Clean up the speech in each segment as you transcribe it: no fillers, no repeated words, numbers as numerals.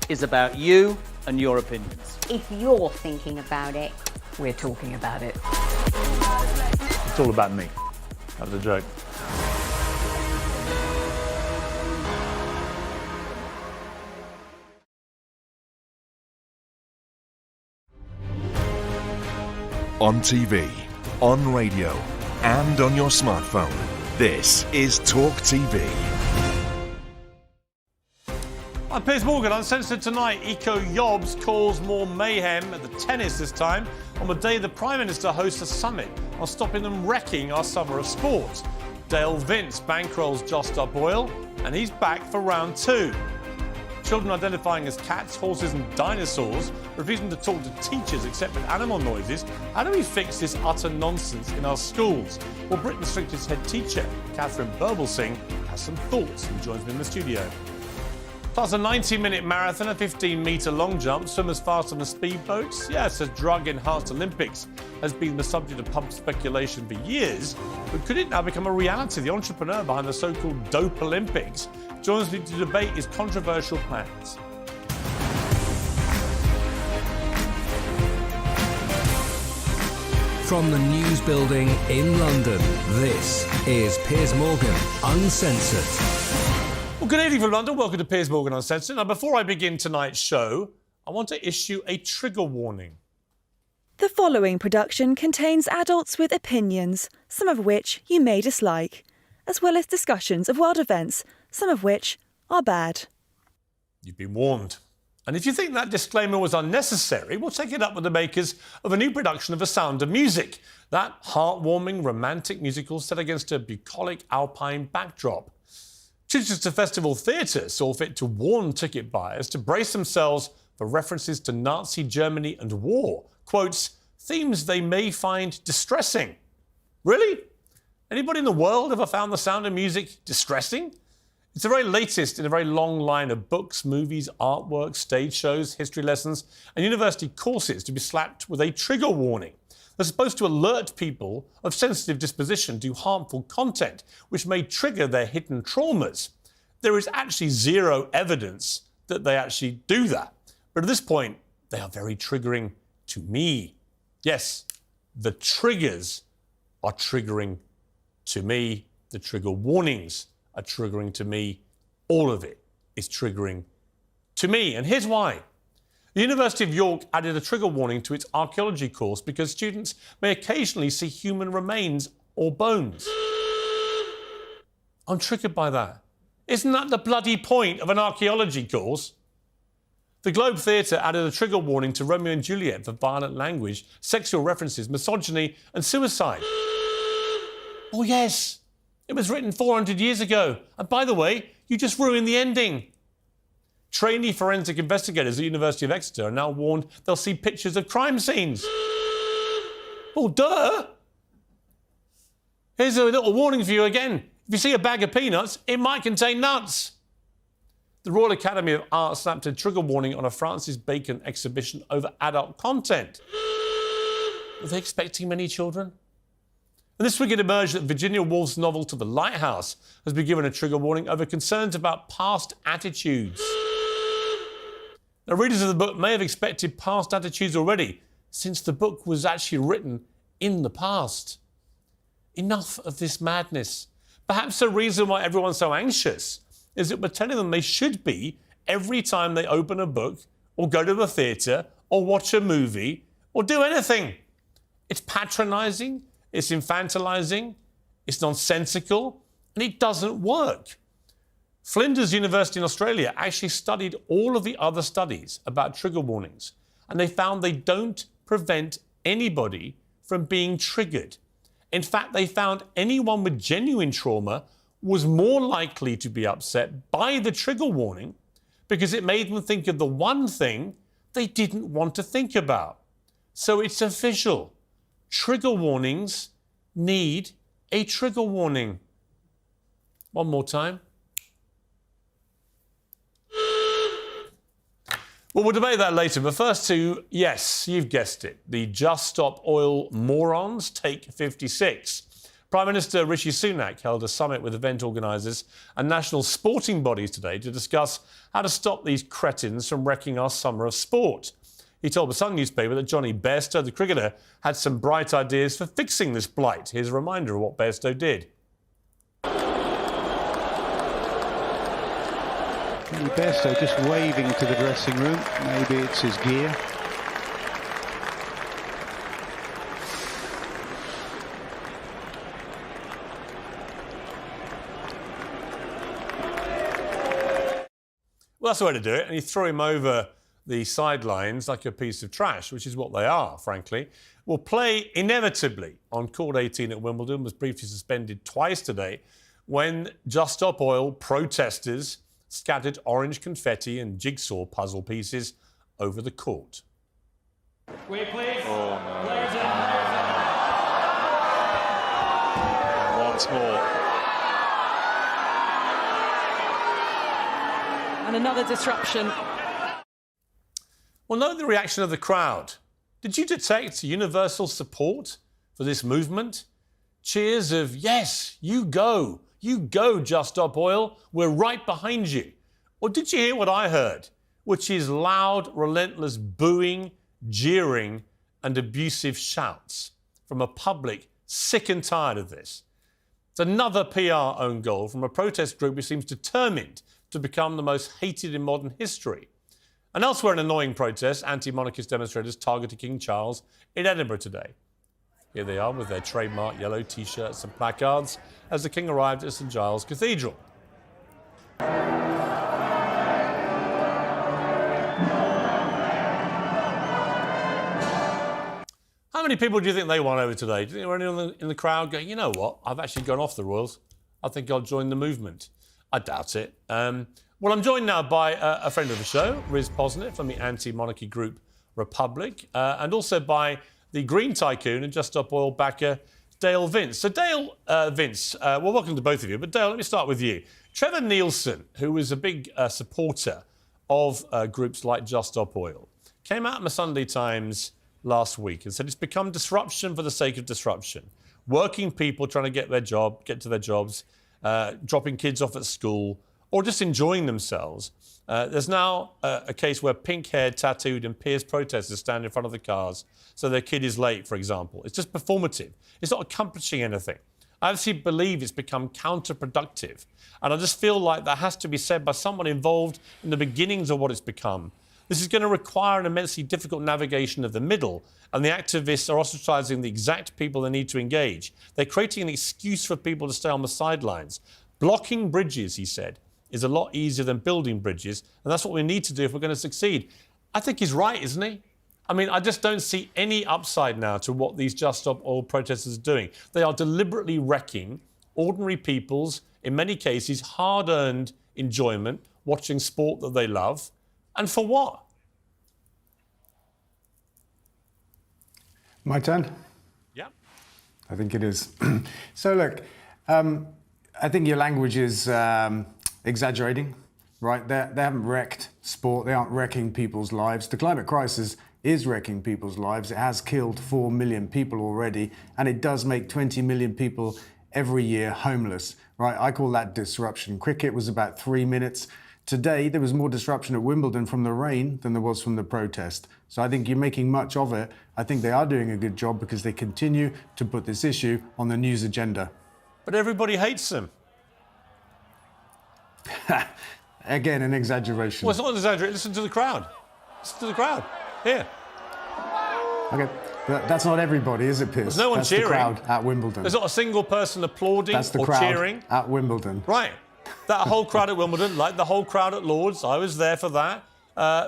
is about you and your opinions. If you're thinking about it, we're talking about it. It's all about me. That was a joke. On TV, on radio, and on your smartphone. This is Talk TV. I'm Piers Morgan, Uncensored tonight. Eco Yobs calls more mayhem at the tennis this time on the day the Prime Minister hosts a summit on stopping them wrecking our summer of sport. Dale Vince bankrolls Just Up Oil, and he's back for round 2. Children identifying as cats, horses and dinosaurs, refusing to talk to teachers except with animal noises. How do we fix this utter nonsense in our schools? Well, Britain's strictest head teacher, Catherine Birbalsingh, has some thoughts and joins me in the studio. Plus a 90-minute marathon, a 15-metre long jump, swimmers faster than speedboats. Yes, a drug-enhanced Olympics has been the subject of pub speculation for years, but could it now become a reality? The entrepreneur behind the so-called Dope Olympics joins me to debate his controversial plans. From the News Building in London, this is Piers Morgan, Uncensored. Well, good evening from London. Welcome to Piers Morgan Uncensored. Now, before I begin tonight's show, I want to issue a trigger warning. The following production contains adults with opinions, some of which you may dislike, as well as discussions of world events, some of which are bad. You've been warned. And if you think that disclaimer was unnecessary, we'll take it up with the makers of a new production of A Sound of Music, that heartwarming, romantic musical set against a bucolic alpine backdrop. Chichester Festival Theatre saw fit to warn ticket buyers to brace themselves for references to Nazi Germany and war. Quotes, themes they may find distressing. Really? Anybody in the world ever found The Sound of Music distressing? It's the very latest in a very long line of books, movies, artwork, stage shows, history lessons, and university courses to be slapped with a trigger warning. They're supposed to alert people of sensitive disposition to harmful content, which may trigger their hidden traumas. There is actually zero evidence that they actually do that. But at this point, they are very triggering to me. Yes, the triggers are triggering to me. The trigger warnings are triggering to me. All of it is triggering to me. And here's why. The University of York added a trigger warning to its archaeology course because students may occasionally see human remains or bones. I'm triggered by that. Isn't that the bloody point of an archaeology course? The Globe Theatre added a trigger warning to Romeo and Juliet for violent language, sexual references, misogyny and suicide. Oh yes, it was written 400 years ago. And by the way, you just ruined the ending. Trainee forensic investigators at the University of Exeter are now warned they'll see pictures of crime scenes. Oh, duh! Here's a little warning for you again. If you see a bag of peanuts, it might contain nuts. The Royal Academy of Art slapped a trigger warning on a Francis Bacon exhibition over adult content. Were they expecting many children? And this week it emerged that Virginia Woolf's novel To the Lighthouse has been given a trigger warning over concerns about past attitudes. Now, readers of the book may have expected past attitudes already, since the book was actually written in the past. Enough of this madness. Perhaps the reason why everyone's so anxious is that we're telling them they should be every time they open a book or go to the theatre or watch a movie or do anything. It's patronising, it's infantilising, it's nonsensical, and it doesn't work. Flinders University in Australia actually studied all of the other studies about trigger warnings, and they found they don't prevent anybody from being triggered. In fact, they found anyone with genuine trauma was more likely to be upset by the trigger warning because it made them think of the one thing they didn't want to think about. So it's official. Trigger warnings need a trigger warning. One more time. Well, we'll debate that later, but first to, yes, you've guessed it, the Just Stop Oil morons take 56. Prime Minister Rishi Sunak held a summit with event organisers and national sporting bodies today to discuss how to stop these cretins from wrecking our summer of sport. He told the Sun newspaper that Johnny Bairstow, the cricketer, had some bright ideas for fixing this blight. Here's a reminder of what Bairstow did. Johnny Bairstow just waving to the dressing room. Maybe it's his gear. Well, that's the way to do it. And you throw him over the sidelines like a piece of trash, which is what they are, frankly. Will play inevitably on Court 18 at Wimbledon, was briefly suspended twice today when Just Stop Oil protesters scattered orange confetti and jigsaw puzzle pieces over the court. Wait, please. Oh, no. Players in. Once more. And another disruption. Well, note the reaction of the crowd. Did you detect universal support for this movement? Cheers of, yes, you go, Just Stop Oil, we're right behind you. Or did you hear what I heard, which is loud, relentless booing, jeering and abusive shouts from a public sick and tired of this? It's another PR own goal from a protest group who seems determined to become the most hated in modern history. And elsewhere in annoying protests, anti-monarchist demonstrators targeted King Charles in Edinburgh today. Here they are with their trademark yellow T-shirts and placards as the King arrived at St Giles Cathedral. How many people do you think they won over today? Do you think there were anyone in the crowd going, you know what, I've actually gone off the Royals. I think I'll join the movement. I doubt it. Well, I'm joined now by a friend of the show, Riz Posnett from the anti-monarchy group Republic, and also by the Green Tycoon and Just Stop Oil backer, Dale Vince. So Dale, Vince, well, welcome to both of you. But Dale, let me start with you. Trevor Nielsen, who was a big supporter of groups like Just Stop Oil, came out in the Sunday Times last week and said it's become disruption for the sake of disruption. Working people trying to get to their jobs, dropping kids off at school, or just enjoying themselves. There's now a case where pink-haired, tattooed and pierced protesters stand in front of the cars so their kid is late, for example. It's just performative. It's not accomplishing anything. I actually believe it's become counterproductive. And I just feel like that has to be said by someone involved in the beginnings of what it's become. This is going to require an immensely difficult navigation of the middle, and the activists are ostracising the exact people they need to engage. They're creating an excuse for people to stay on the sidelines. Blocking bridges, he said, is a lot easier than building bridges, and that's what we need to do if we're going to succeed. I think he's right, isn't he? I mean, I just don't see any upside now to what these Just Stop Oil protesters are doing. They are deliberately wrecking ordinary people's, in many cases, hard-earned enjoyment, watching sport that they love. And for what? My turn? Yeah. I think it is. So look, I think your language is exaggerating, right? They haven't wrecked sport. They aren't wrecking people's lives. The climate crisis is wrecking people's lives. It has killed 4 million people already, and it does make 20 million people every year homeless, right? I call that disruption. Cricket was about 3 minutes. Today, there was more disruption at Wimbledon from the rain than there was from the protest. So I think you're making much of it. I think they are doing a good job because they continue to put this issue on the news agenda. But everybody hates them. Again, an exaggeration. Well, it's not an exaggeration. Listen to the crowd. Listen to the crowd. Here. Okay. That's not everybody, is it, Piers? There's no one cheering. That's the crowd at Wimbledon. There's not a single person applauding That's the or crowd cheering. At Wimbledon. Right. That whole crowd at Wimbledon, like the whole crowd at Lord's, I was there for that.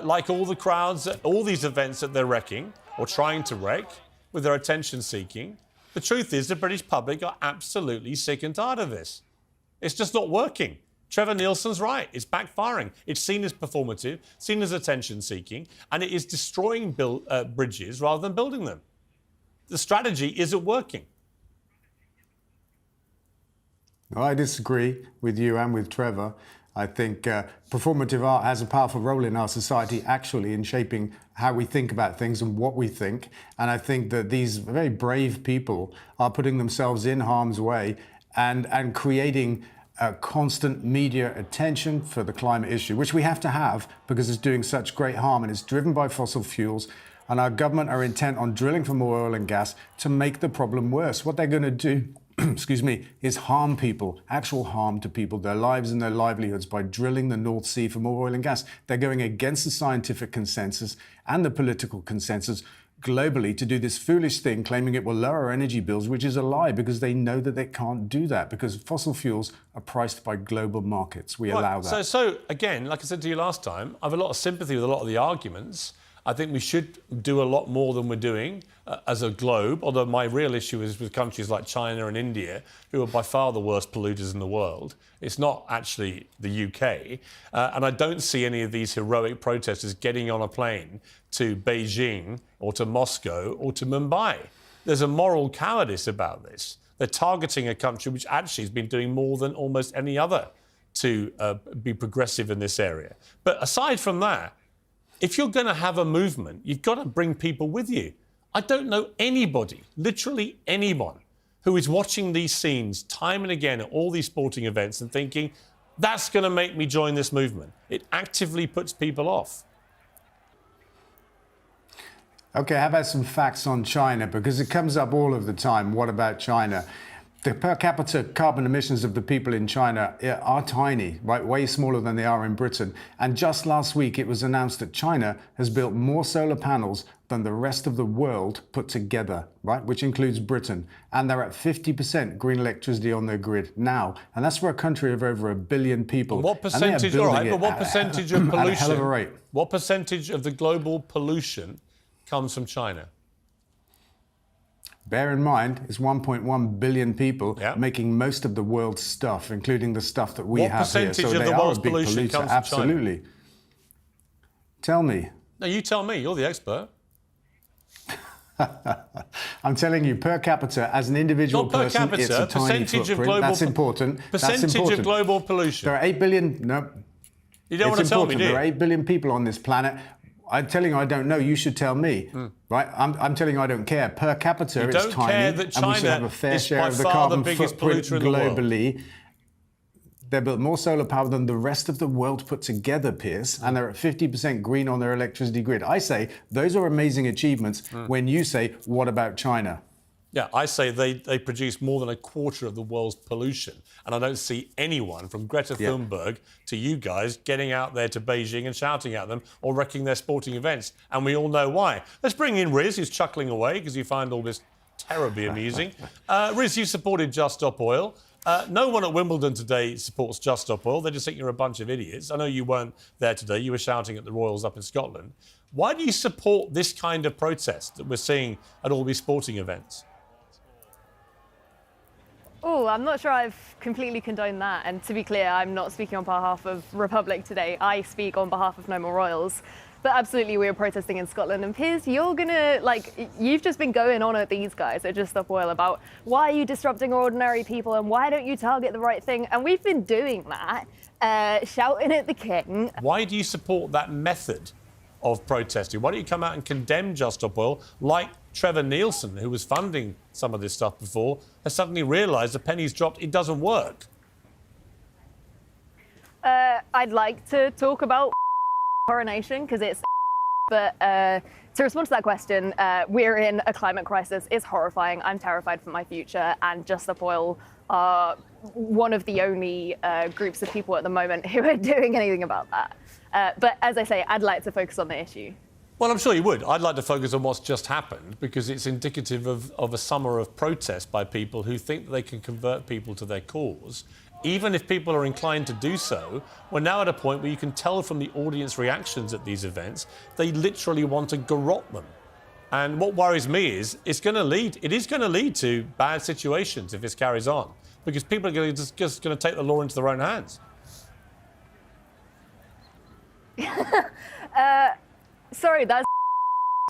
Like all the crowds at all these events that they're wrecking, or trying to wreck, with their attention seeking. The truth is the British public are absolutely sick and tired of this. It's just not working. Trevor Nielsen's right. It's backfiring. It's seen as performative, seen as attention-seeking, and it is destroying bridges rather than building them. The strategy isn't working. I disagree with you and with Trevor. I think performative art has a powerful role in our society, actually, in shaping how we think about things and what we think. And I think that these very brave people are putting themselves in harm's way and creating constant media attention for the climate issue, which we have to have because it's doing such great harm and it's driven by fossil fuels. And our government are intent on drilling for more oil and gas to make the problem worse. What they're going to do, excuse me, is harm people, actual harm to people, their lives and their livelihoods by drilling the North Sea for more oil and gas. They're going against the scientific consensus and the political consensus globally to do this foolish thing, claiming it will lower energy bills, which is a lie because they know that they can't do that because fossil fuels are priced by global markets. We allow that. So again, like I said to you last time, I have a lot of sympathy with a lot of the arguments. I think we should do a lot more than we're doing as a globe, although my real issue is with countries like China and India, who are by far the worst polluters in the world. It's not actually the UK. And I don't see any of these heroic protesters getting on a plane to Beijing or to Moscow or to Mumbai. There's a moral cowardice about this. They're targeting a country which actually has been doing more than almost any other to be progressive in this area. But aside from that, if you're going to have a movement, you've got to bring people with you. I don't know anybody, literally anyone, who is watching these scenes time and again at all these sporting events and thinking, that's going to make me join this movement. It actively puts people off. Okay, how about some facts on China? Because it comes up all of the time. What about China? The per capita carbon emissions of the people in China are tiny, right? Way smaller than they are in Britain. And just last week, it was announced that China has built more solar panels than the rest of the world put together, right? Which includes Britain. And they're at 50% green electricity on their grid now. And that's for a country of over 1 billion people. And what percentage, all right, but what percentage of pollution, at a hell of a rate. What percentage of the global pollution comes from China? Bear in mind, it's 1.1 billion people making most of the world's stuff, including the stuff that we have here. What percentage so of the world's pollution comes from China? Absolutely. Tell me. No, you tell me. You're the expert. I'm telling you, per capita, as an individual Not per person, capita, it's a tiny percentage of footprint. global That's important. Percentage That's important. of global pollution. There are 8 billion... No. You don't want to tell me, do you? There are 8 billion people on this planet. I'm telling you, I don't know. You should tell me, right? I'm telling you, I don't care. Per capita, you it's don't tiny, care that China and we should have a fair is share by of the far carbon the biggest footprint polluter in the world. globally. They built more solar power than the rest of the world put together, Piers, and they're at 50% green on their electricity grid. I say those are amazing achievements. When you say, "What about China?" Yeah, I say they produce more than a quarter of the world's pollution. And I don't see anyone from Greta Thunberg to you guys getting out there to Beijing and shouting at them or wrecking their sporting events. And we all know why. Let's bring in Riz, who's chuckling away because you find all this terribly amusing. Riz, you supported Just Stop Oil. No one at Wimbledon today supports Just Stop Oil. They just think you're a bunch of idiots. I know you weren't there today. You were shouting at the Royals up in Scotland. Why do you support this kind of protest that we're seeing at all these sporting events? Oh, I'm not sure I've completely condoned that. And to be clear, I'm not speaking on behalf of Republic today. I speak on behalf of No More Royals. But absolutely, we are protesting in Scotland. And Piers, you're gonna, you've just been going on at these guys at Just Stop Oil about why are you disrupting ordinary people and why don't you target the right thing? And we've been doing that, shouting at the king. Why do you support that method of protesting? Why don't you come out and condemn Just Stop Oil like Trevor Nielsen, who was funding some of this stuff before, has suddenly realised the penny's dropped, it doesn't work? I'd like to talk about coronation because it's but to respond to that question, we're in a climate crisis. It's horrifying. I'm terrified for my future, and Just Stop Oil are one of the only groups of people at the moment who are doing anything about that. But as I say, I'd like to focus on the issue. Well, I'm sure you would. I'd like to focus on what's just happened because it's indicative of a summer of protest by people who think that they can convert people to their cause. Even if people are inclined to do so, we're now at a point where you can tell from the audience reactions at these events, they literally want to garrote them. And what worries me is it is going to lead to bad situations if this carries on because people are just going to take the law into their own hands. Sorry, that's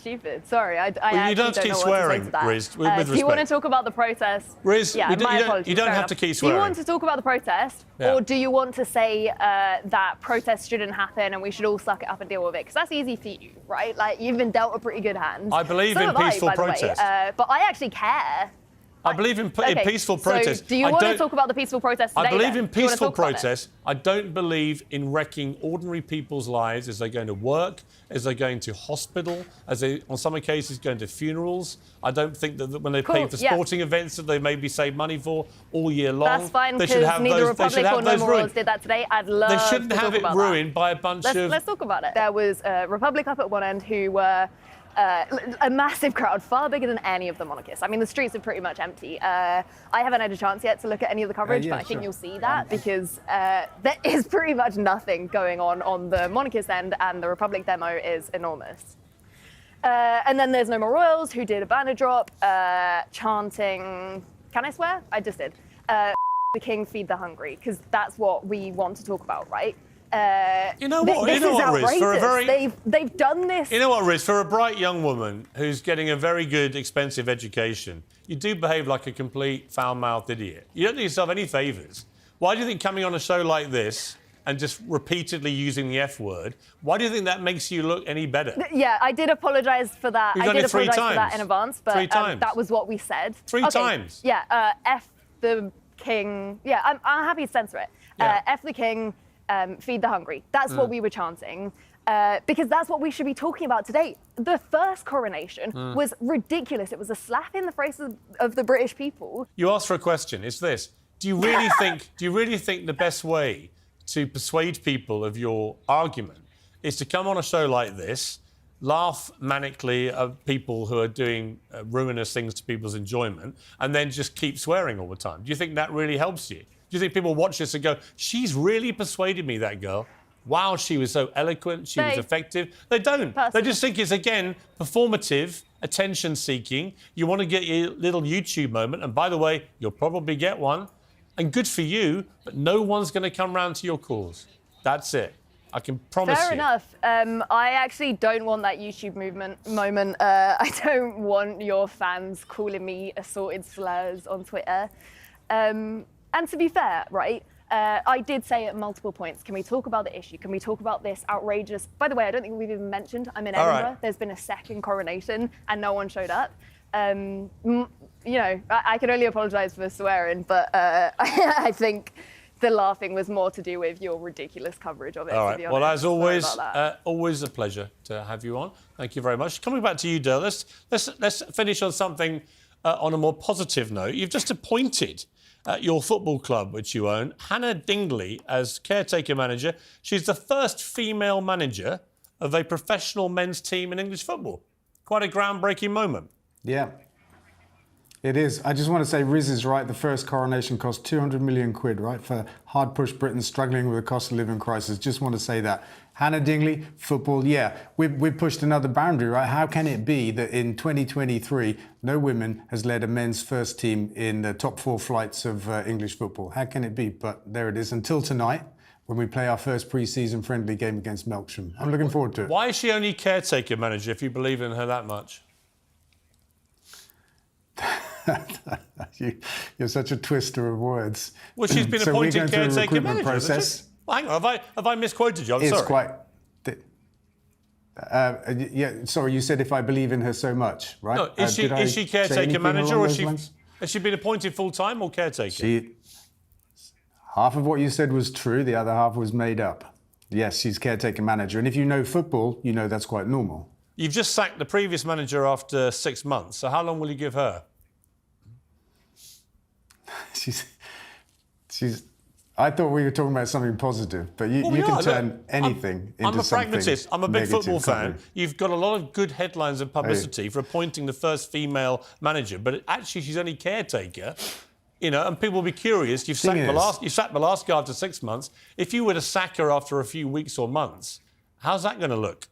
stupid. Sorry, I you actually don't have to keep know swearing, what to say to that. Riz, with respect. Do you want to talk about the protest? Riz, yeah, you apologies, don't fair have enough. to keep Do swearing. you want to talk about the protest, or do you want to say that protests shouldn't happen and we should all suck it up and deal with it? Because that's easy for you, right? Like, you've been dealt a pretty good hand. I believe so in have I, peaceful by the way. protest. But I actually care. I believe in peaceful protest. So do you want to talk about the peaceful protest today? I believe then? in peaceful protest. I don't believe in wrecking ordinary people's lives as they're going to work, as they're going to hospital, as they, on some occasions, going to funerals. I don't think that when they pay for sporting events that they maybe save money for all year long. That's fine, they because should have neither those, Republic or No More Royals did that today. I'd love They shouldn't to have talk it about ruined by a bunch of... Let's talk about it. There was Republic up at one end who were... a massive crowd, far bigger than any of the monarchists. I mean, the streets are pretty much empty. I haven't had a chance yet to look at any of the coverage, but I think you'll see that because there is pretty much nothing going on the monarchist end, and the Republic demo is enormous. And then there's No More Royals, who did a banner drop, chanting, can I swear? I just did. The king, feed the hungry, because that's what we want to talk about, right? You know what? This you know is what, Riz? For a very, they've done this. You know what, Riz? For a bright young woman who's getting a very good, expensive education, you do behave like a complete foul-mouthed idiot. You don't do yourself any favours. Why do you think coming on a show like this and just repeatedly using the F word, why do you think that makes you look any better? Yeah, I did apologise for that. You've I done did it 3 apologise for times. that in advance, but 3 times. That was what we said. 3 times. Yeah, F the king. Yeah, I'm happy to censor it. Yeah. F the king. Feed the hungry. That's what we were chanting. Because that's what we should be talking about today. The first coronation was ridiculous. It was a slap in the face of the British people. You asked for a question. It's this. Do you really think the best way to persuade people of your argument is to come on a show like this, laugh manically at people who are doing ruinous things to people's enjoyment, and then just keep swearing all the time? Do you think that really helps you? Do you think people watch this and go, she's really persuaded me, that girl? Wow, she was so eloquent, she was effective. They don't. They just think it's, again, performative, attention-seeking. You want to get your little YouTube moment, and by the way, you'll probably get one, and good for you, but no one's going to come round to your cause. That's it. I can promise you. Fair enough. I actually don't want that YouTube moment. I don't want your fans calling me assorted slurs on Twitter. And to be fair, right, I did say at multiple points, can we talk about the issue? Can we talk about this outrageous... By the way, I don't think we've even mentioned I'm in Edinburgh. Right. There's been a second coronation and no one showed up. You know, I can only apologise for swearing, but I think the laughing was more to do with your ridiculous coverage of it. All right. To be honest. Well, as always, always a pleasure to have you on. Thank you very much. Coming back to you, Dale, let's finish on something on a more positive note. You've just appointed your football club, which you own, Hannah Dingley, as caretaker manager. She's the first female manager of a professional men's team in English football. Quite a groundbreaking moment. Yeah, it is. I just want to say Riz is right. The first coronation cost 200 million quid, right, for hard-pushed Britain struggling with a cost of living crisis. Just want to say that. Hannah Dingley, football, yeah, we've pushed another boundary, right? How can it be that in 2023, no woman has led a men's first team in the top 4 flights of English football? How can it be? But there it is. Until tonight, when we play our first pre-season friendly game against Melksham. I'm looking forward to it. Why is she only caretaker manager if you believe in her that much? You're such a twister of words. Well, she's been appointed caretaker manager. Process. Well, hang on, have I misquoted you? I'm sorry. It's quite... yeah, sorry, you said if I believe in her so much, right? No, is she caretaker manager, or has she been appointed full-time or caretaker? Half of what you said was true, the other half was made up. Yes, she's caretaker manager. And if you know football, you know that's quite normal. You've just sacked the previous manager after 6 months, so how long will you give her? I thought we were talking about something positive, but you can turn anything into something. I'm a pragmatist. I'm a big football fan. Something. You've got a lot of good headlines and publicity for appointing the first female manager, but actually she's only caretaker. You know, and people will be curious. You sacked the last guy after 6 months. If you were to sack her after a few weeks or months, how's that going to look?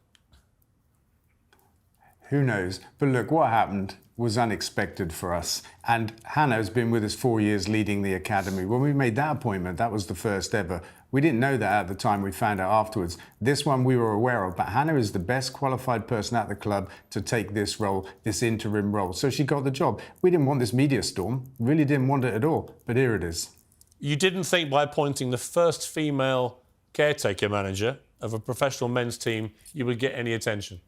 Who knows? But look, what happened was unexpected for us. And Hannah's been with us 4 years leading the academy. When we made that appointment, that was the first ever We didn't know that at the time, we found out afterwards. This one we were aware of, but Hannah is the best qualified person at the club to take this role, this interim role. So she got the job. We didn't want this media storm, really didn't want it at all, but here it is. You didn't think by appointing the first female caretaker manager of a professional men's team you would get any attention?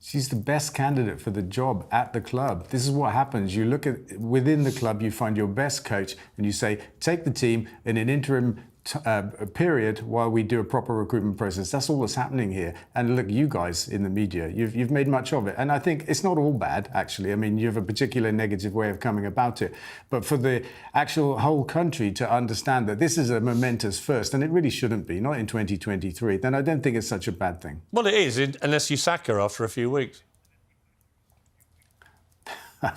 She's the best candidate for the job at the club. This is what happens. You look at within the club, you find your best coach and you say, take the team in an interim period while we do a proper recruitment process. That's all that's happening here. And look, you guys in the media, you've made much of it. And I think it's not all bad, actually. I mean, you have a particular negative way of coming about it. But for the actual whole country to understand that this is a momentous first, and it really shouldn't be, not in 2023, then I don't think it's such a bad thing. Well, it is, unless you sack her after a few weeks.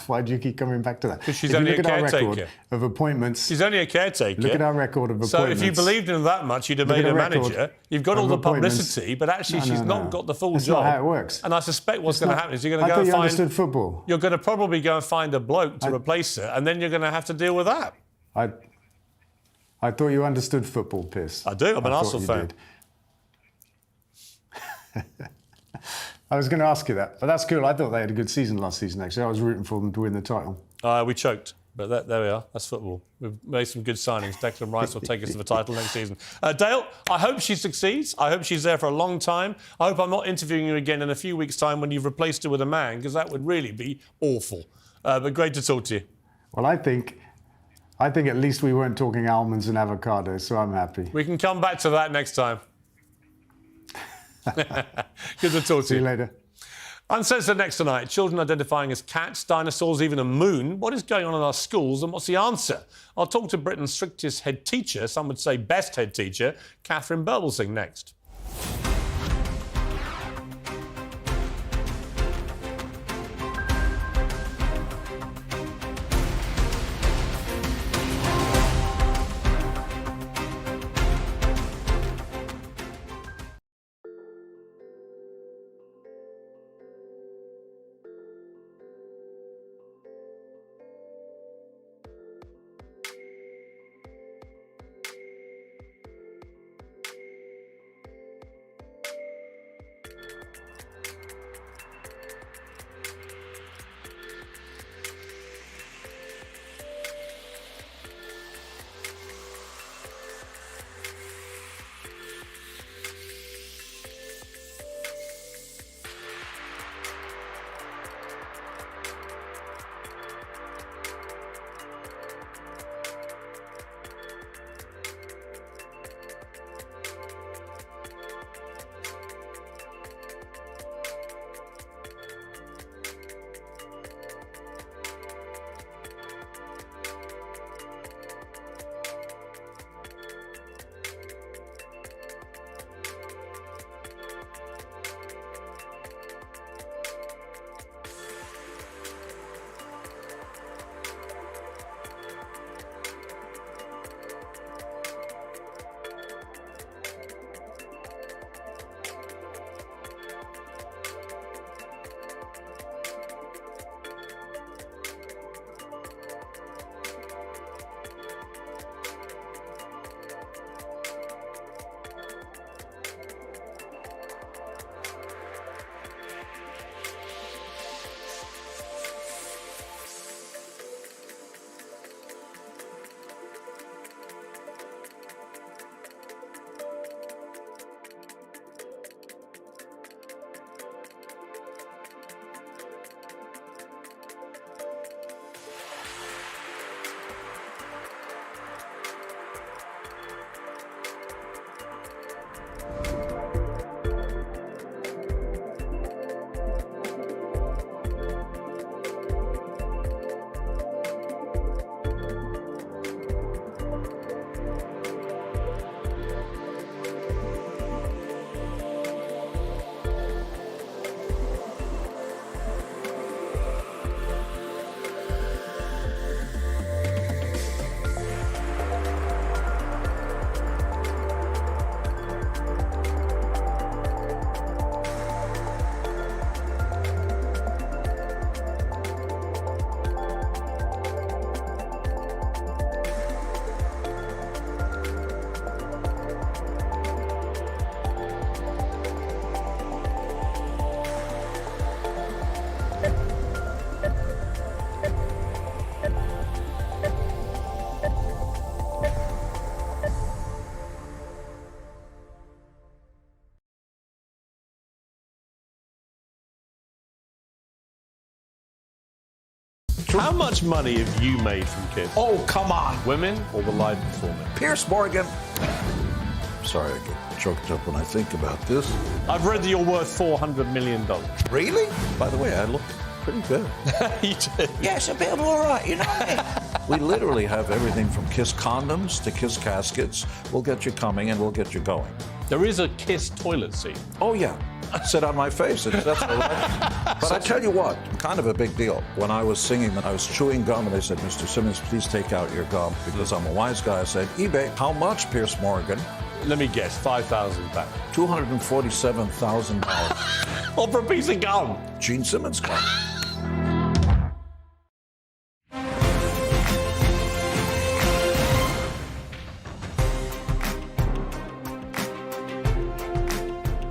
Why do you keep coming back to that? Because she's only a caretaker. Look at our record of appointments. She's only a caretaker. Look at our record of appointments. So if you believed in her that much, you'd have made her manager. You've got all the publicity, but actually she's not got the full job. That's not how it works. And I suspect what's going to happen is you're going to go and find... I thought you understood football. You're going to probably go and find a bloke to replace her, and then you're going to have to deal with that. I thought you understood football, Piers. I do. I'm an Arsenal fan. I was going to ask you that, but that's cool. I thought they had a good season last season, actually. I was rooting for them to win the title. We choked, but there we are. That's football. We've made some good signings. Declan Rice will take us to the title next season. Dale, I hope she succeeds. I hope she's there for a long time. I hope I'm not interviewing you again in a few weeks' time when you've replaced her with a man, because that would really be awful. But great to talk to you. Well, I think at least we weren't talking almonds and avocados, so I'm happy. We can come back to that next time. Good to talk to you. See you later. Uncensored next tonight. Children identifying as cats, dinosaurs, even a moon. What is going on in our schools and what's the answer? I'll talk to Britain's strictest head teacher, some would say best head teacher, Catherine Burblesing, next. How much money have you made from kids? Oh, come on. Women or the live performance? Piers Morgan. Sorry, I get choked up when I think about this. I've read that you're worth $400 million. Really? By the way, I look pretty good. You do? Yes, a bit of all right, you know what I mean? We literally have everything from Kiss condoms to Kiss caskets. We'll get you coming and we'll get you going. There is a Kiss toilet seat. Oh, yeah. Sit on my face. That's all right. But I tell you what, kind of a big deal. When I was singing and I was chewing gum and they said, Mr. Simmons, please take out your gum because I'm a wise guy. I said, eBay, how much, Piers Morgan? Let me guess, 5,000 back. $247,000. All for a piece of gum. Gene Simmons gum.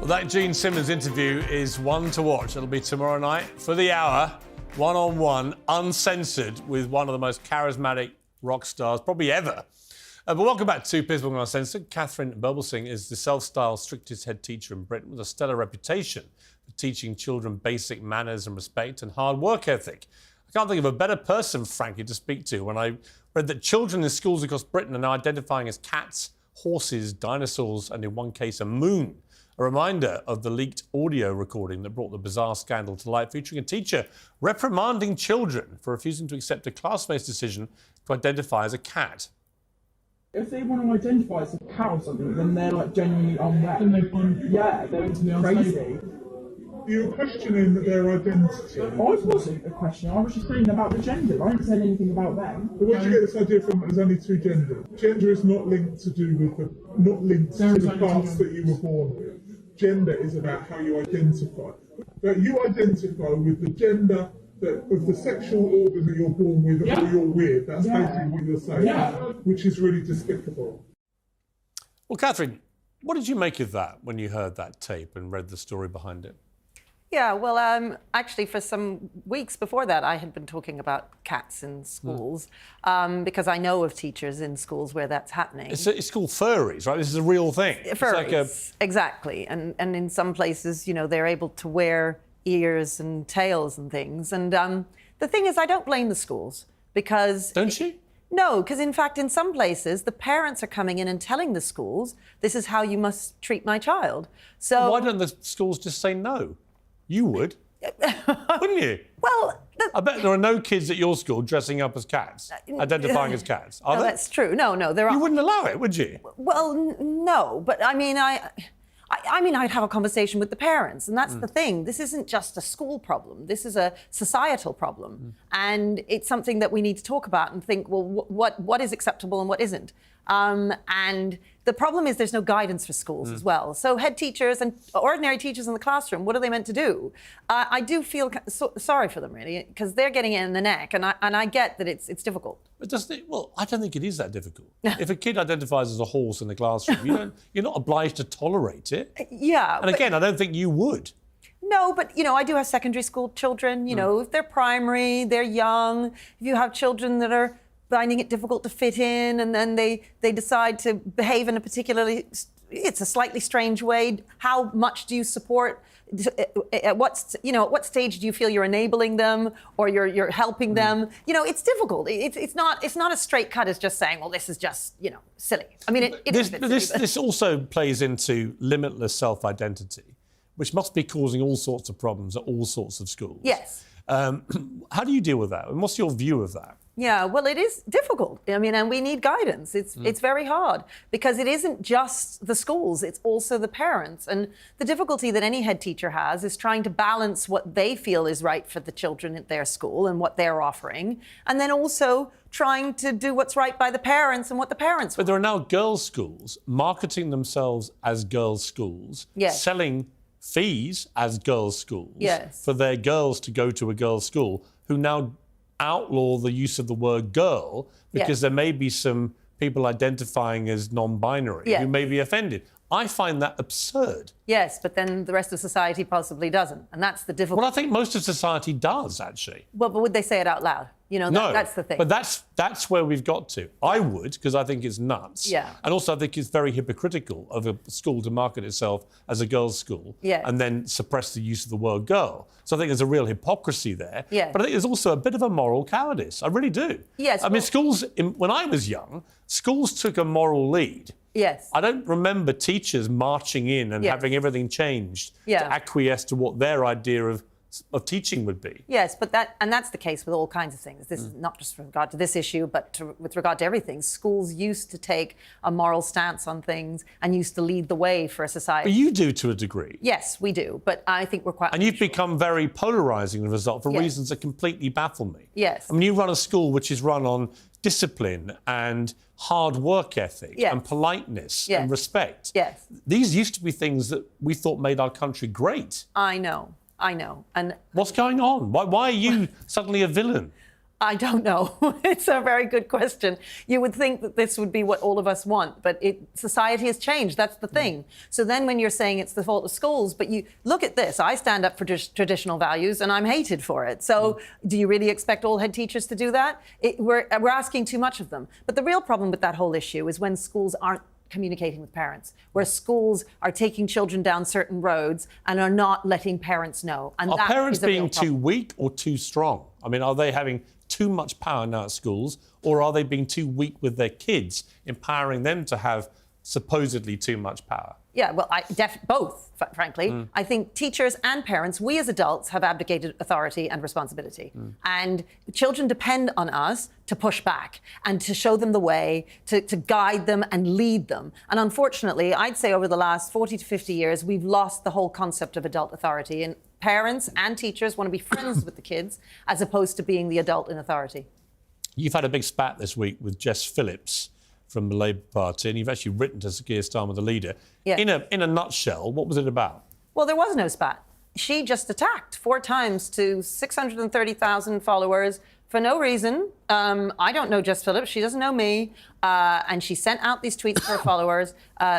That Gene Simmons interview is one to watch. It'll be tomorrow night for the hour, one-on-one, uncensored, with one of the most charismatic rock stars probably ever. But welcome back to Piers Morgan Uncensored. Catherine Berbelsing is the self-styled strictest head teacher in Britain with a stellar reputation for teaching children basic manners and respect and hard work ethic. I can't think of a better person, frankly, to speak to when I read that children in schools across Britain are now identifying as cats, horses, dinosaurs, and in one case, a moon. A reminder of the leaked audio recording that brought the bizarre scandal to light, featuring a teacher reprimanding children for refusing to accept a classmate's decision to identify as a cat. If they want to identify as a cat or something, then they're like genuinely unwell. They're crazy. You're questioning their identity. I wasn't a question. I was just saying about the gender. I didn't say anything about them. But where do you get this idea from? There's only two genders. Gender is not linked to do with not linked to the class that you were born with. Gender is about how you identify. That you identify with the gender of the sexual organ that you're born with or you're with. That's basically what you're saying, which is really despicable. Well, Catherine, what did you make of that when you heard that tape and read the story behind it? Yeah, well, actually, for some weeks before that, I had been talking about cats in schools because I know of teachers in schools where that's happening. It's called furries, right? This is a real thing. Furries, exactly. And in some places, you know, they're able to wear ears and tails and things. And the thing is, I don't blame the schools because... Don't you? No, because in fact, in some places, the parents are coming in and telling the schools, this is how you must treat my child. So why don't the schools just say no? You would, wouldn't you? Well, I bet there are no kids at your school dressing up as cats, identifying as cats. Are no, there? That's true. No, there are. You wouldn't allow it, would you? Well, no, but I mean, I'd have a conversation with the parents, and that's the thing. This isn't just a school problem. This is a societal problem, and it's something that we need to talk about and think, well, what is acceptable and what isn't. And the problem is there's no guidance for schools as well. So head teachers and ordinary teachers in the classroom, what are they meant to do? I do feel sorry for them, really, because they're getting it in the neck, and I get that it's difficult. But well, I don't think it is that difficult. If a kid identifies as a horse in the classroom, you're not obliged to tolerate it. Yeah. And again, I don't think you would. No, but, you know, I do have secondary school children. You know, if they're primary, they're young. If you have children that are finding it difficult to fit in, and then they decide to behave in a it's a slightly strange way. How much do you support? At what stage do you feel you're enabling them or you're helping them? You know, it's difficult. It's not a straight cut as just saying, well, this is just, you know, silly. I mean, this also plays into limitless self-identity, which must be causing all sorts of problems at all sorts of schools. Yes. How do you deal with that? And what's your view of that? Yeah, well, it is difficult. I mean, and we need guidance. It's very hard because it isn't just the schools, it's also the parents. And the difficulty that any head teacher has is trying to balance what they feel is right for the children at their school and what they're offering, and then also trying to do what's right by the parents and what the parents want. But there are now girls' schools marketing themselves as girls' schools, selling fees as girls' schools for their girls to go to a girls' school, who now outlaw the use of the word girl because there may be some people identifying as non-binary who may be offended. I find that absurd. Yes, but then the rest of society possibly doesn't, and that's the difficulty. Well, I think most of society does, actually. Well, but would they say it out loud? You know, No, that's the thing. But that's where we've got to. I would, because I think it's nuts. Yeah. And also I think it's very hypocritical of a school to market itself as a girls' school and then suppress the use of the word girl. So I think there's a real hypocrisy there. Yeah. But I think there's also a bit of a moral cowardice. I really do. Yes. I mean, schools, when I was young, schools took a moral lead. Yes. I don't remember teachers marching in and having everything changed to acquiesce to what their idea of teaching would be. Yes, but that's the case with all kinds of things. This is not just with regard to this issue, but with regard to everything. Schools used to take a moral stance on things and used to lead the way for a society. But you do to a degree. Yes, we do, but I think we're quite... And you've become very polarising as a result for reasons that completely baffle me. Yes. I mean, you run a school which is run on discipline and hard work ethic and politeness and respect. Yes. These used to be things that we thought made our country great. I know. And what's going on? Why are you suddenly a villain? I don't know. It's a very good question. You would think that this would be what all of us want, but society has changed. That's the thing. So then when you're saying it's the fault of schools, but you look at this, I stand up for traditional values and I'm hated for it. So do you really expect all head teachers to do that? We're asking too much of them. But the real problem with that whole issue is when schools aren't communicating with parents, where schools are taking children down certain roads and are not letting parents know. And are that parents is a real being too problem. weak or too strong? I mean, are they having too much power now at schools, or are they being too weak with their kids, empowering them to have supposedly too much power? Yeah, well, both, frankly. I think teachers and parents, we as adults, have abdicated authority and responsibility. And children depend on us to push back and to show them the way, to guide them and lead them. And unfortunately, I'd say over the last 40 to 50 years, we've lost the whole concept of adult authority. And parents and teachers want to be friends with the kids as opposed to being the adult in authority. You've had a big spat this week with Jess Phillips from the Labour Party, and you've actually written to Sir Keir Starmer, the leader. Yeah. In a nutshell, what was it about? Well, there was no spat. She just attacked 4 times to 630,000 followers for no reason. I don't know Jess Phillips. She doesn't know me. And she sent out these tweets to her followers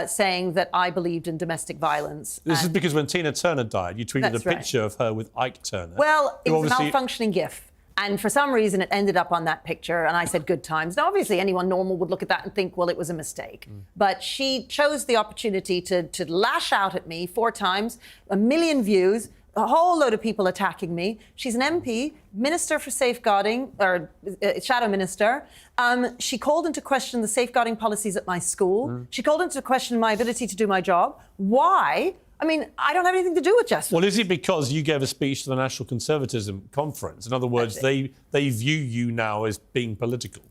saying that I believed in domestic violence. This is because when Tina Turner died, you tweeted a picture of her with Ike Turner. Well, it was a malfunctioning GIF. And for some reason, it ended up on that picture. And I said, good times. Now, obviously, anyone normal would look at that and think, well, it was a mistake. But she chose the opportunity to lash out at me 4 times, 1 million views, a whole load of people attacking me. She's an MP, Minister for Safeguarding, or Shadow Minister. She called into question the safeguarding policies at my school. She called into question my ability to do my job. Why? I mean, I don't have anything to do with justice. Well, is it because you gave a speech to the National Conservatism Conference? In other words, they view you now as being political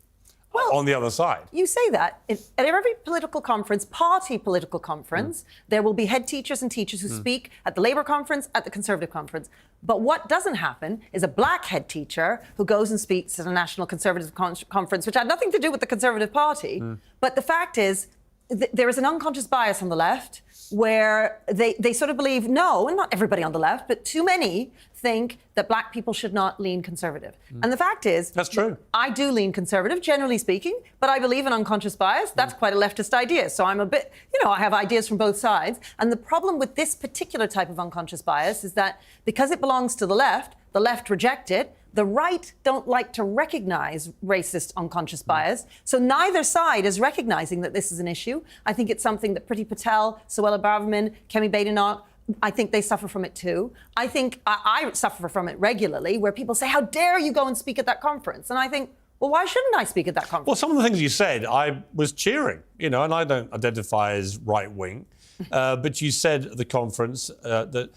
on the other side. You say that. At every political conference, party political conference, there will be head teachers and teachers who speak at the Labour conference, at the Conservative conference. But what doesn't happen is a black head teacher who goes and speaks at a National Conservative conference, which had nothing to do with the Conservative Party. But the fact is, there is an unconscious bias on the left where they sort of believe, no, and not everybody on the left, but too many think that black people should not lean conservative. And the fact is... That's true. I do lean conservative, generally speaking, but I believe in unconscious bias. That's quite a leftist idea. So I'm a bit, I have ideas from both sides. And the problem with this particular type of unconscious bias is that because it belongs to the left reject it. The right don't like to recognize racist unconscious bias. So neither side is recognizing that this is an issue. I think it's something that Priti Patel, Suella Braverman, Kemi Badenoch, I think they suffer from it too. I think I suffer from it regularly, where people say, how dare you go and speak at that conference? And I think, well, why shouldn't I speak at that conference? Well, some of the things you said, I was cheering, and I don't identify as right-wing. But you said at the conference that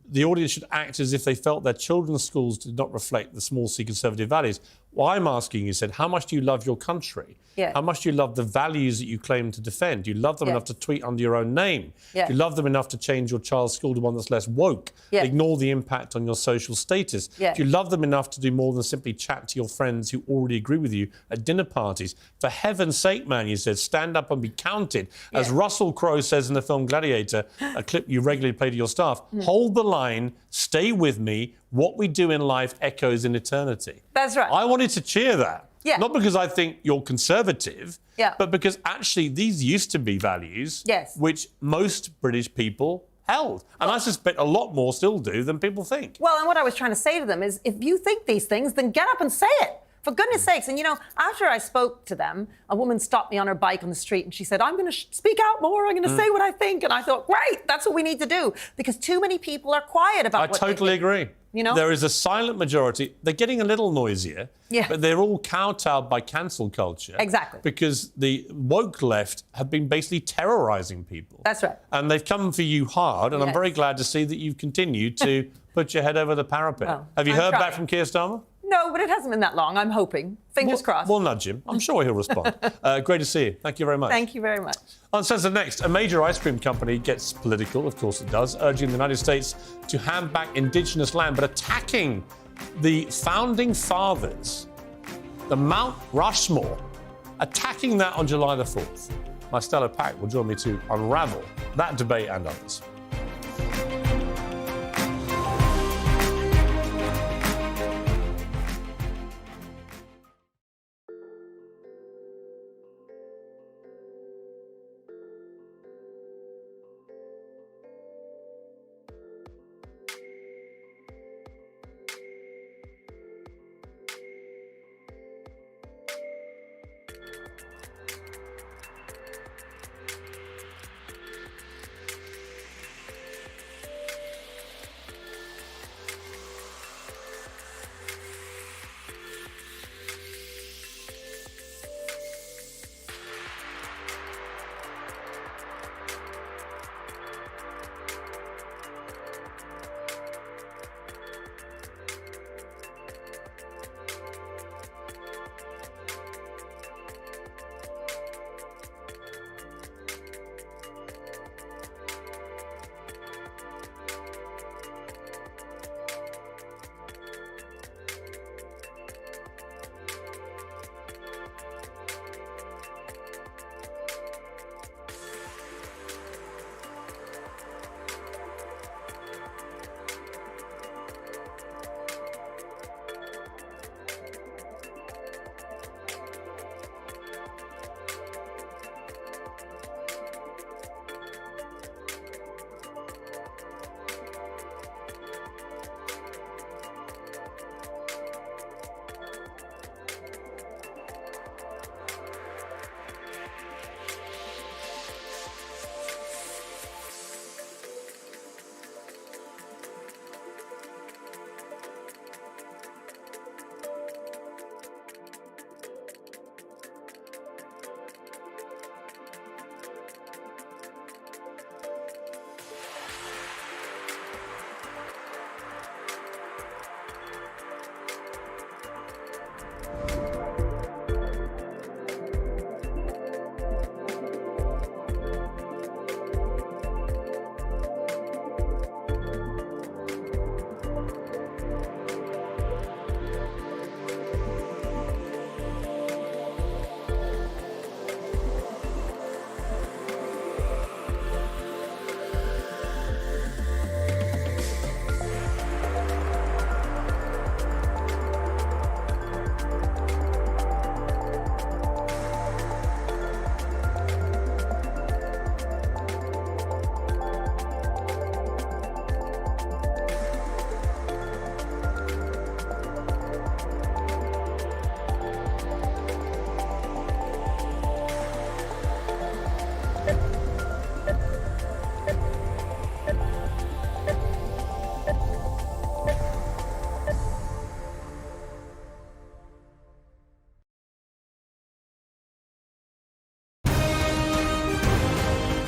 the audience should act as if they felt their children's schools did not reflect the small C conservative values. Well, I'm asking you, how much do you love your country? Yeah. How much do you love the values that you claim to defend? Do you love them enough to tweet under your own name? Yeah. Do you love them enough to change your child's school to one that's less woke? Yeah. Ignore the impact on your social status? Yeah. Do you love them enough to do more than simply chat to your friends who already agree with you at dinner parties? For heaven's sake, man, you said, stand up and be counted. As Russell Crowe says in the film Gladiator, a clip you regularly play to your staff, hold the line, stay with me, what we do in life echoes in eternity. That's right. I wanted to cheer that. Yeah. Not because I think you're conservative, but because actually these used to be values which most British people held. And I suspect a lot more still do than people think. Well, and what I was trying to say to them is, if you think these things, then get up and say it. For goodness sakes. And, you know, after I spoke to them, a woman stopped me on her bike on the street and she said, I'm going to speak out more. I'm going to say what I think. And I thought, great, that's what we need to do. Because too many people are quiet about what they think. I totally agree. You know? There is a silent majority. They're getting a little noisier, but they're all kowtowed by cancel culture. Exactly. Because the woke left have been basically terrorising people. That's right. And they've come for you hard, and I'm very glad to see that you've continued to put your head over the parapet. Well, have you I'm heard trying. back from Keir Starmer? No, but it hasn't been that long. I'm hoping. Fingers crossed. We'll nudge him. I'm sure he'll respond. Great to see you. Thank you very much. Thank you very much. Uncensored next, a major ice cream company gets political, of course it does, urging the United States to hand back indigenous land, but attacking the founding fathers, the Mount Rushmore, attacking that on July the 4th. My Stella Pack will join me to unravel that debate and others.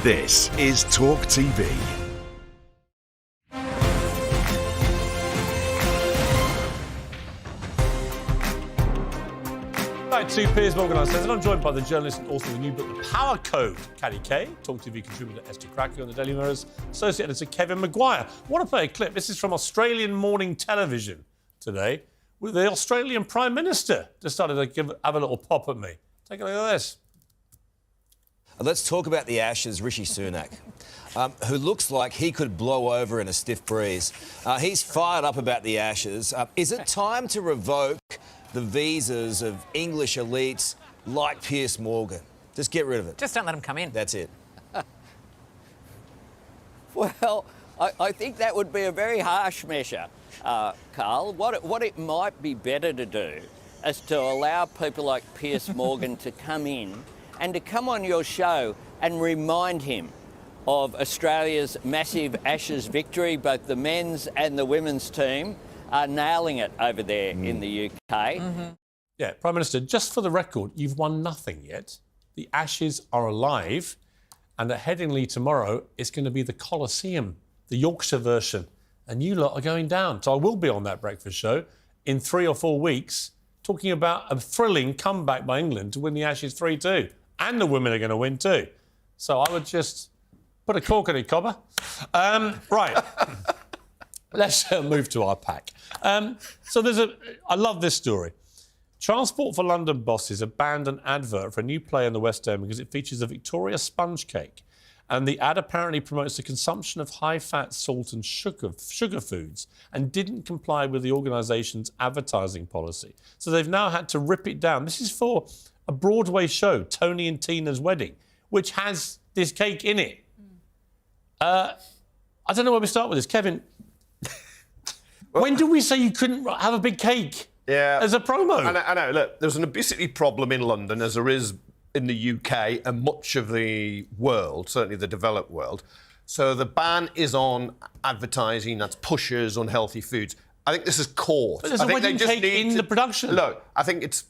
This is Talk TV. Hi, to Piers Morgan, Uncensored. I'm joined by the journalist and author of the new book, The Power Code, Caddy Kay, Talk TV contributor Esther Cracker, and the Daily Mirror's associate editor Kevin Maguire. I want to play a clip. This is from Australian morning television today, with the Australian Prime Minister decided to have a little pop at me. Take a look at this. Let's talk about the Ashes, Rishi Sunak, who looks like he could blow over in a stiff breeze. He's fired up about the Ashes. Is it time to revoke the visas of English elites like Piers Morgan? Just get rid of it. Just don't let him come in. That's it. Well, I think that would be a very harsh measure, Carl. What it might be better to do as to allow people like Piers Morgan to come in and to come on your show and remind him of Australia's massive Ashes victory. Both the men's and the women's team are nailing it over there in the UK. Yeah, Prime Minister, just for the record, you've won nothing yet. The Ashes are alive, and at Headingley tomorrow, it's going to be the Colosseum, the Yorkshire version, and you lot are going down. So I will be on that breakfast show in 3 or 4 weeks, talking about a thrilling comeback by England to win the Ashes 3-2. And the women are going to win too. So I would just put a cork in it, Cobber. Right. Let's move to our pack. So I love this story. Transport for London bosses have banned an advert for a new play in the West End because it features a Victoria sponge cake. And the ad apparently promotes the consumption of high-fat, salt and sugar foods and didn't comply with the organisation's advertising policy. So they've now had to rip it down. This is for a Broadway show, Tony and Tina's Wedding, which has this cake in it. I don't know where we start with this. Kevin, when did we say you couldn't have a big cake as a promo? I know. Look, there's an obesity problem in London, as there is in the UK and much of the world, certainly the developed world. So the ban is on advertising that pushes unhealthy foods. I think this is caught. But there's a wedding cake in the production. Look, I think it's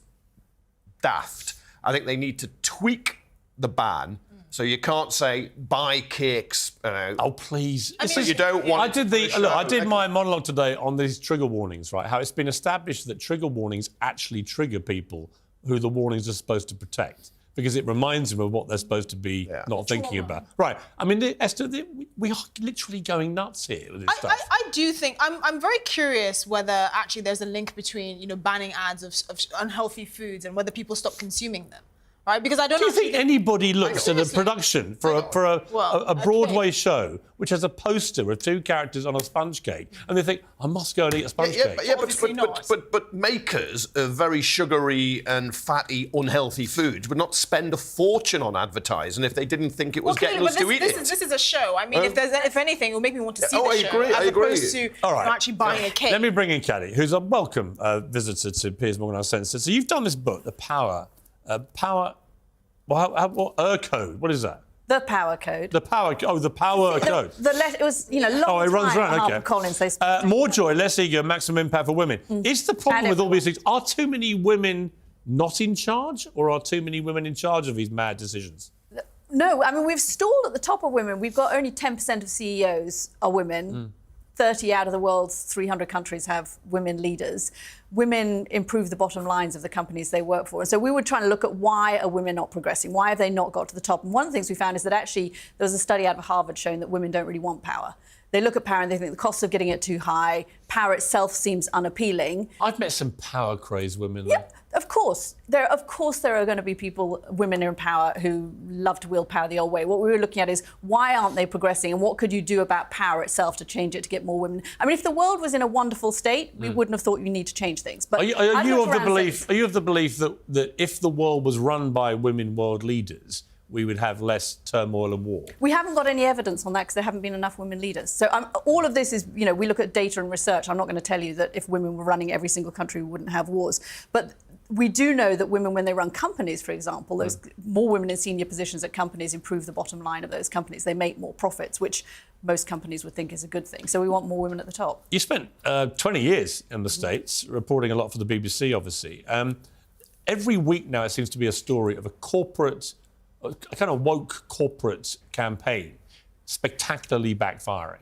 daft. I think they need to tweak the ban so you can't say buy cakes. Oh please! You don't want. I did my monologue today on these trigger warnings, right? How it's been established that trigger warnings actually trigger people who the warnings are supposed to protect, because it reminds them of what they're supposed to be not thinking about. Right. I mean, Esther, we are literally going nuts here with this stuff. I do think... I'm very curious whether actually there's a link between, banning ads of unhealthy foods and whether people stop consuming them. Right? Because I don't Do you think anybody looks at a production for a Broadway show which has a poster of 2 characters on a sponge cake and they think, I must go and eat a sponge cake? But makers of very sugary and fatty, unhealthy foods would not spend a fortune on advertising if they didn't think it was getting us to eat it. This is a show. I mean, if anything, it will make me want to see the show I agree. Opposed to actually buying a cake. Let me bring in Caddy, who's a welcome visitor to Piers Morgan Uncensored. So you've done this book, The Power... what code? What is that? The Power Code. The Power Code. The Power Code. It was, long it runs time around, after Collins. More joy, less ego, maximum impact for women. Is the problem with all these things, are too many women not in charge, or are too many women in charge of these mad decisions? No, I mean, we've stalled at the top of women. We've got only 10% of CEOs are women. 30 out of the world's 300 countries have women leaders. Women improve the bottom lines of the companies they work for. And so we were trying to look at why are women not progressing? Why have they not got to the top? And one of the things we found is that actually there was a study out of Harvard showing that women don't really want power. They look at power and they think the cost of getting it too high. Power itself seems unappealing. I've met some power-crazed women. Yep, of course. There are going to be women in power who love to wield power the old way. What we were looking at is why aren't they progressing, and what could you do about power itself to change it to get more women? I mean, if the world was in a wonderful state, we wouldn't have thought you need to change things. But are you of the belief that if the world was run by women world leaders, we would have less turmoil and war? We haven't got any evidence on that because there haven't been enough women leaders. So all of this is, we look at data and research. I'm not going to tell you that if women were running every single country, we wouldn't have wars. But we do know that women, when they run companies, for example, there's more women in senior positions at companies improve the bottom line of those companies. They make more profits, which most companies would think is a good thing. So we want more women at the top. You spent 20 years in the States, reporting a lot for the BBC, obviously. Every week now, it seems to be a story of a kind of woke corporate campaign, spectacularly backfiring.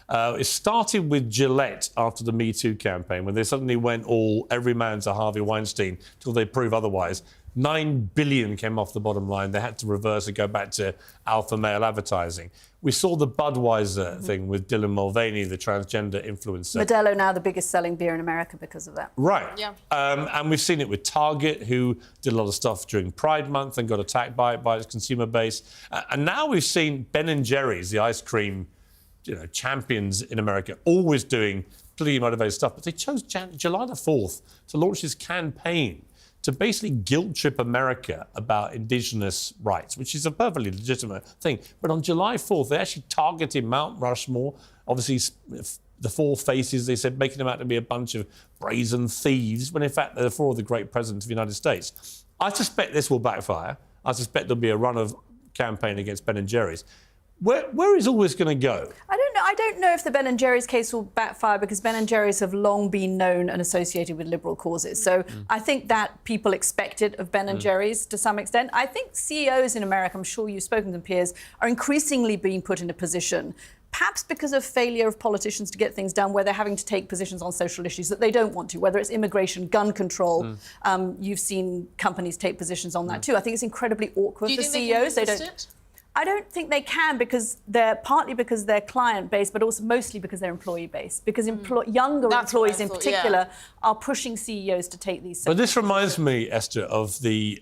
It started with Gillette after the Me Too campaign, when they suddenly went all every man's a Harvey Weinstein till they prove otherwise. 9 billion came off the bottom line. They had to reverse and go back to alpha male advertising. We saw the Budweiser thing with Dylan Mulvaney, the transgender influencer. Modelo now the biggest selling beer in America because of that. Right. Yeah. And we've seen it with Target, who did a lot of stuff during Pride Month and got attacked by its consumer base. And now we've seen Ben & Jerry's, the ice cream champions in America, always doing politically motivated stuff. But they chose July the 4th to launch this campaign to basically guilt trip America about Indigenous rights, which is a perfectly legitimate thing. But on July 4th, they actually targeted Mount Rushmore, obviously the four faces, they said, making them out to be a bunch of brazen thieves, when in fact they're four of the great presidents of the United States. I suspect this will backfire. I suspect there'll be a run of campaign against Ben & Jerry's. Where is all this going to go? I don't know. I don't know if the Ben & Jerry's case will backfire because Ben & Jerry's have long been known and associated with liberal causes. So I think that people expect it of Ben & Jerry's to some extent. I think CEOs in America, I'm sure you've spoken to them, Piers, are increasingly being put in a position, perhaps because of failure of politicians to get things done, where they're having to take positions on social issues that they don't want to, whether it's immigration, gun control. You've seen companies take positions on that too. I think it's incredibly awkward for CEOs. I don't think they can because they're partly because they're client based, but also mostly because they're employee based. Because younger employees in particular are pushing CEOs to take these. But this reminds me, Esther, of the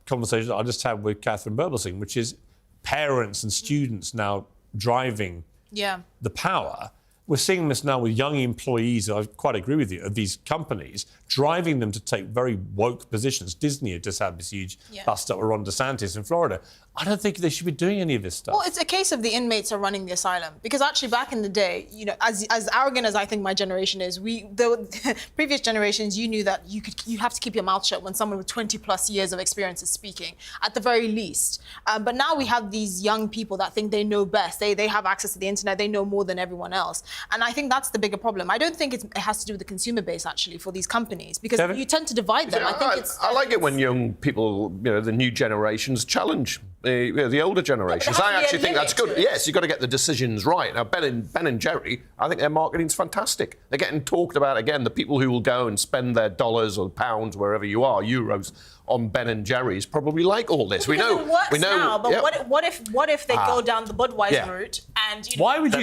conversation that I just had with Catherine Berbelsing, which is parents and students now driving the power. We're seeing this now with young employees, I quite agree with you, of these companies, driving them to take very woke positions. Disney had just had this huge bust up with Ron DeSantis in Florida. I don't think they should be doing any of this stuff. Well, it's a case of the inmates are running the asylum. Because actually back in the day, you know, as arrogant as I think my generation is, the previous generations, you knew that you have to keep your mouth shut when someone with 20 plus years of experience is speaking, at the very least. But now we have these young people that think they know best. They have access to the internet. They know more than everyone else. And I think that's the bigger problem. I don't think it has to do with the consumer base, actually, for these companies, because you tend to divide them. I like it when young people, you know, the new generations challenge the older generations. I actually think that's good. Yes, you've got to get the decisions right. Now, Ben and Jerry, I think their marketing's fantastic. They're getting talked about again. The people who will go and spend their dollars or pounds, wherever you are, euros, on Ben and Jerry's probably like all this. We know. It works now, but what if they go down the Budweiser route and why would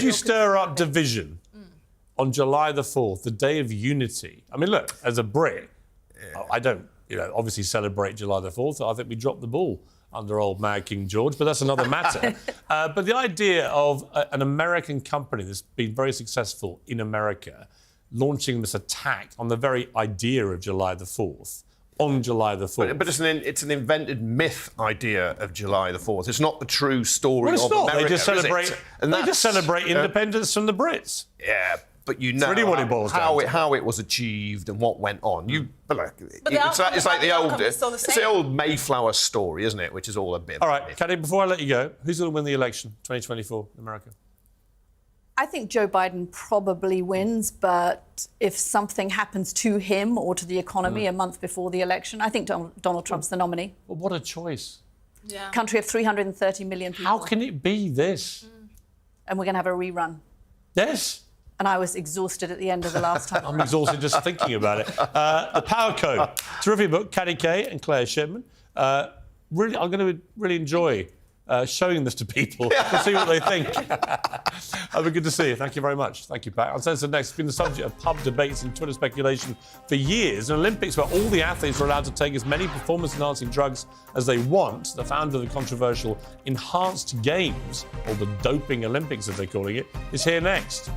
you stir up division on July the 4th, the day of unity? I mean, look, as a Brit, I don't, obviously celebrate July the 4th. I think we dropped the ball under old Mad King George, but that's another matter. But the idea of an American company that's been very successful in America launching this attack on the very idea of July the 4th, on July the 4th. But it's an invented myth idea of July the 4th. It's not the true story of America. They just celebrate independence from the Brits. Yeah, but you know really what it boils down to. How it was achieved and what went on. It's like the old Mayflower story, isn't it? Which is all a bit. All right, Caddy, before I let you go, who's going to win the election 2024 in America? I think Joe Biden probably wins, but if something happens to him or to the economy a month before the election, I think Donald Trump's the nominee. Well, what a choice. Yeah. Country of 330 million people. How can it be this? And we're going to have a rerun. Yes. And I was exhausted at the end of the last time. I'm exhausted just thinking about it. The Power Code. Terrific book, Caddy Kay and Claire Shipman. I'm going to really enjoy showing this to people to see what they think. It'll be good to see you. Thank you very much. Thank you, Pat. Uncensored Next has been the subject of pub debates and Twitter speculation for years. An Olympics where all the athletes are allowed to take as many performance-enhancing drugs as they want. The founder of the controversial Enhanced Games, or the Doping Olympics as they're calling it, is here next.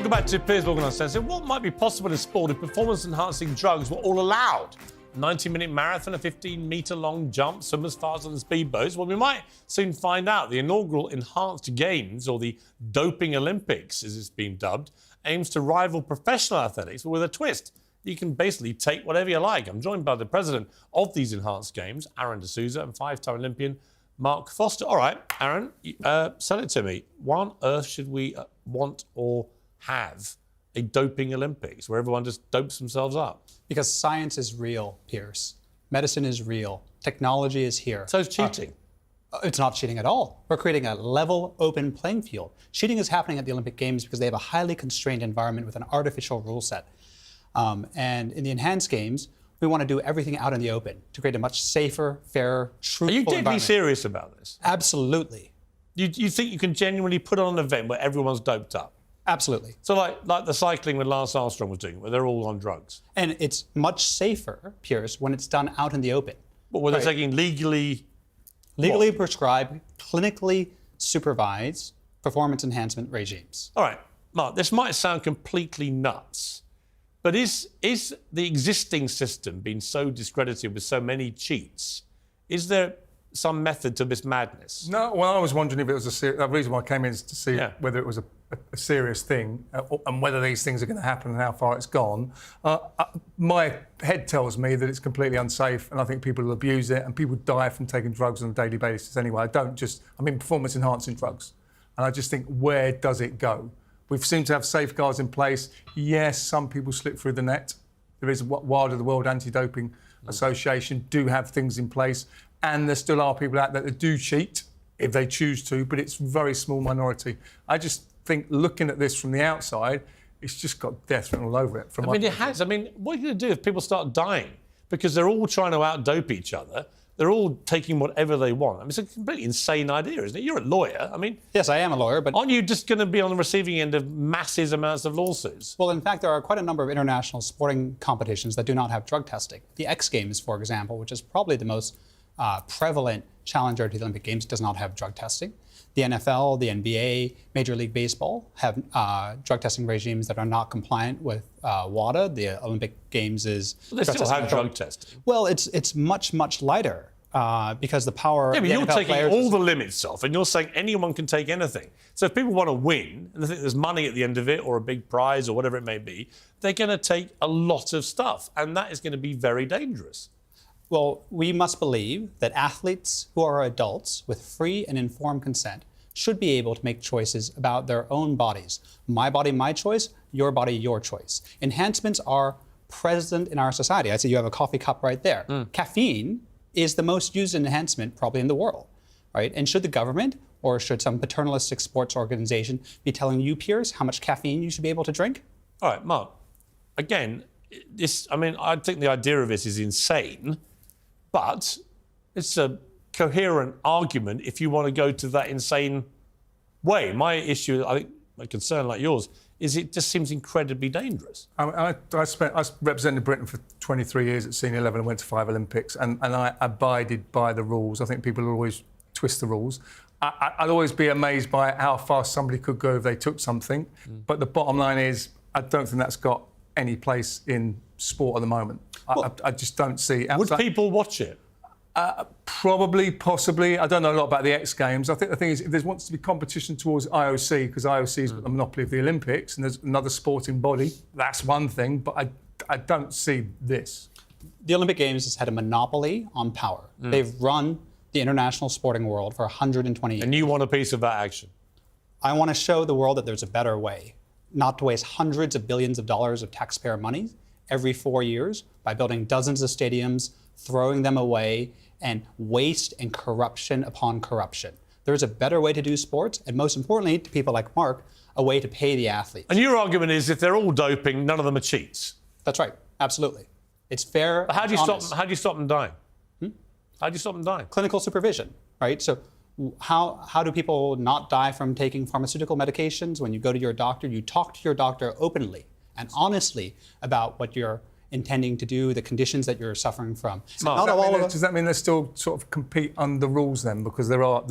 Welcome back to Piers Morgan Uncensored. What might be possible in sport if performance-enhancing drugs were all allowed? 90-minute marathon, a 15-metre-long jump, swimmers faster than speedboats? Well, we might soon find out. The inaugural Enhanced Games, or the Doping Olympics, as it's been dubbed, aims to rival professional athletics, but with a twist. You can basically take whatever you like. I'm joined by the president of these Enhanced Games, Aaron D'Souza, and five-time Olympian Mark Foster. All right, Aaron, sell it to me. Why on earth should we want or have a doping Olympics where everyone just dopes themselves up? Because science is real, Piers. Medicine is real. Technology is here. So it's cheating. It's not cheating at all. We're creating a level, open playing field. Cheating is happening at the Olympic Games because they have a highly constrained environment with an artificial rule set. And in the Enhanced Games, we want to do everything out in the open to create a much safer, fairer, truthful environment. Are you deadly serious about this? Absolutely. You think you can genuinely put on an event where everyone's doped up? Absolutely. So like the cycling when Lance Armstrong was doing, where they're all on drugs. And it's much safer, Piers, when it's done out in the open. But were they taking legally prescribed, clinically supervised performance enhancement regimes? All right, Mark, this might sound completely nuts, but is the existing system being so discredited with so many cheats? Is there some method to this madness? No, well, I was wondering if it was the reason why I came in is to see whether it was a serious thing and whether these things are going to happen and how far it's gone. My head tells me that it's completely unsafe, and I think people will abuse it, and people die from taking drugs on a daily basis anyway. I mean performance-enhancing drugs. And I just think, where does it go? We seem to have safeguards in place. Yes, some people slip through the net. There is WADA, the World Anti-Doping Association, do have things in place. And there still are people out there that do cheat if they choose to, but it's a very small minority. I just think looking at this from the outside, it's just got death written all over it. I mean, it has. I mean, what are you going to do if people start dying? Because they're all trying to out-dope each other. They're all taking whatever they want. I mean, it's a completely insane idea, isn't it? You're a lawyer. I mean... Yes, I am a lawyer, but... Aren't you just going to be on the receiving end of massive amounts of lawsuits? Well, in fact, there are quite a number of international sporting competitions that do not have drug testing. The X Games, for example, which is probably the most prevalent challenger to the Olympic Games, does not have drug testing. The NFL, the NBA, Major League Baseball have drug testing regimes that are not compliant with WADA. The Olympic Games is... Well, they still have drug testing. Well, it's much, much lighter because the power... Yeah, but you're NFL taking all the limits off and you're saying anyone can take anything. So if people want to win and they think there's money at the end of it or a big prize or whatever it may be, they're going to take a lot of stuff, and that is going to be very dangerous. Well, we must believe that athletes who are adults with free and informed consent should be able to make choices about their own bodies. My body, my choice, your body, your choice. Enhancements are present in our society. I see you have a coffee cup right there. Caffeine is the most used enhancement probably in the world, right? And should the government or should some paternalistic sports organization be telling you, Piers, how much caffeine you should be able to drink? All right, Mark, again, I think the idea of this is insane, but it's a coherent argument if you want to go to that insane way. My issue, I think, my concern like yours, is it just seems incredibly dangerous. I represented Britain for 23 years at senior level and went to 5 Olympics, and I abided by the rules. I think people always twist the rules. I'd always be amazed by how fast somebody could go if they took something. But the bottom line is, I don't think that's got any place in sport at the moment. I just don't see... Would people watch it? Probably, possibly. I don't know a lot about the X Games. I think the thing is, if there wants to be competition towards IOC, because IOC has got the monopoly of the Olympics, and there's another sporting body, that's one thing, but I don't see this. The Olympic Games has had a monopoly on power. They've run the international sporting world for 120 years. And you want a piece of that action? I want to show the world that there's a better way, not to waste hundreds of billions of dollars of taxpayer money every 4 years by building dozens of stadiums, throwing them away, and waste and corruption upon corruption. There's a better way to do sports, and most importantly, to people like Mark, a way to pay the athletes. And your argument is if they're all doping, none of them are cheats. That's right, absolutely. It's fair. But how do you stop them dying? How do you stop them dying? Clinical supervision, right? So how do people not die from taking pharmaceutical medications? When you go to your doctor, you talk to your doctor openly and honestly about what you're intending to do, the conditions that you're suffering from. Does that mean they still sort of compete under rules then? Because there are,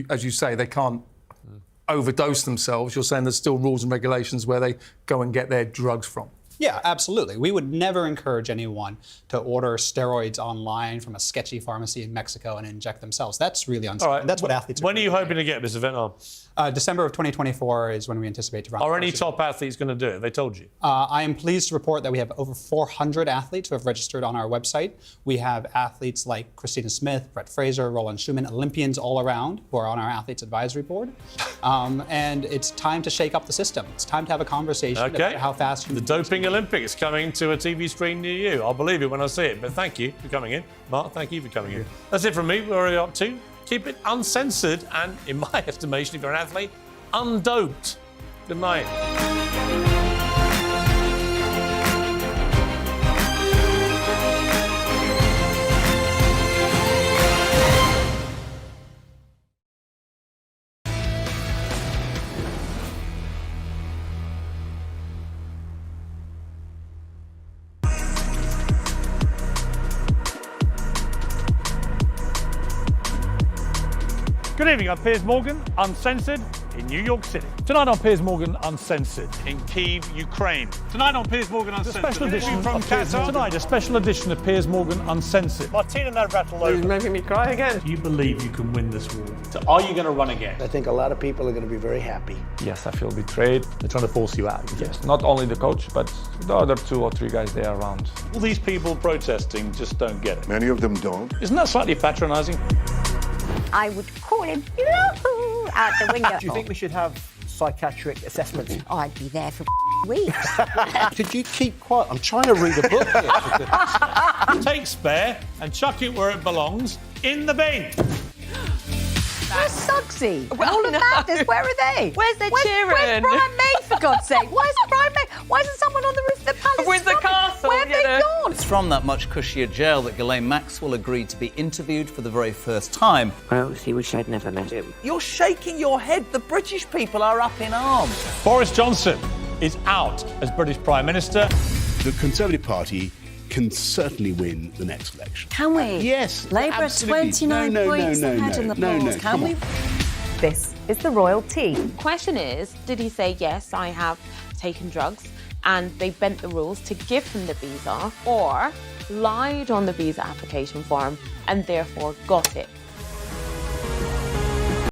as you say, they can't overdose themselves, you're saying there's still rules and regulations where they go and get their drugs from. Yeah, absolutely. We would never encourage anyone to order steroids online from a sketchy pharmacy in Mexico and inject themselves. That's really unsafe. All right. That's what athletes are. When are you hoping to get this event on? December of 2024 is when we anticipate to run. Are any top athletes going to do it? They told you? I am pleased to report that we have over 400 athletes who have registered on our website. We have athletes like Christina Smith, Brett Fraser, Roland Schumann, Olympians all around who are on our athletes advisory board. And it's time to shake up the system. It's time to have a conversation about how fast the doping Olympics coming to a TV screen near you. I'll believe it when I see it. But thank you for coming in. Mark, thank you for coming in. That's it from me. Where are we up to? Keep it uncensored and, in my estimation, if you're an athlete, undoped. Good night. Good evening, I'm Piers Morgan, Uncensored, in New York City. Tonight on Piers Morgan Uncensored, in Kyiv, Ukraine. Tonight on Piers Morgan Uncensored, a special edition from Qatar. Tonight, a special edition of Piers Morgan Uncensored. Martina Navratilova. He's making me cry again. Do you believe you can win this war? So are you going to run again? I think a lot of people are going to be very happy. Yes, I feel betrayed. They're trying to force you out. Yes, not only the coach, but the other 2 or 3 guys there around. All these people protesting just don't get it. Many of them don't. Isn't that slightly patronising? I would call him out the window. Do you think we should have psychiatric assessments? Oh, I'd be there for weeks. Could you keep quiet? I'm trying to read a book here. Take spare and chuck it where it belongs, in the bin. Where's Suggsy? All the madness, where are they? Where's their cheering? Where's Brian May, for God's sake? Why isn't Brian May? Why isn't someone on the roof of the palace? With the castle, Where have they gone? It's from that much cushier jail that Ghislaine Maxwell agreed to be interviewed for the very first time. Well, he wish I'd never met him. You're shaking your head. The British people are up in arms. Boris Johnson is out as British Prime Minister. The Conservative Party can certainly win the next election. Can we? Yes, Labour at absolutely. 29 points ahead in the polls. Can come we? on. This is the royal tea. Question is, did he say, yes, I have taken drugs, and they bent the rules to give him the visa, or lied on the visa application form and therefore got it?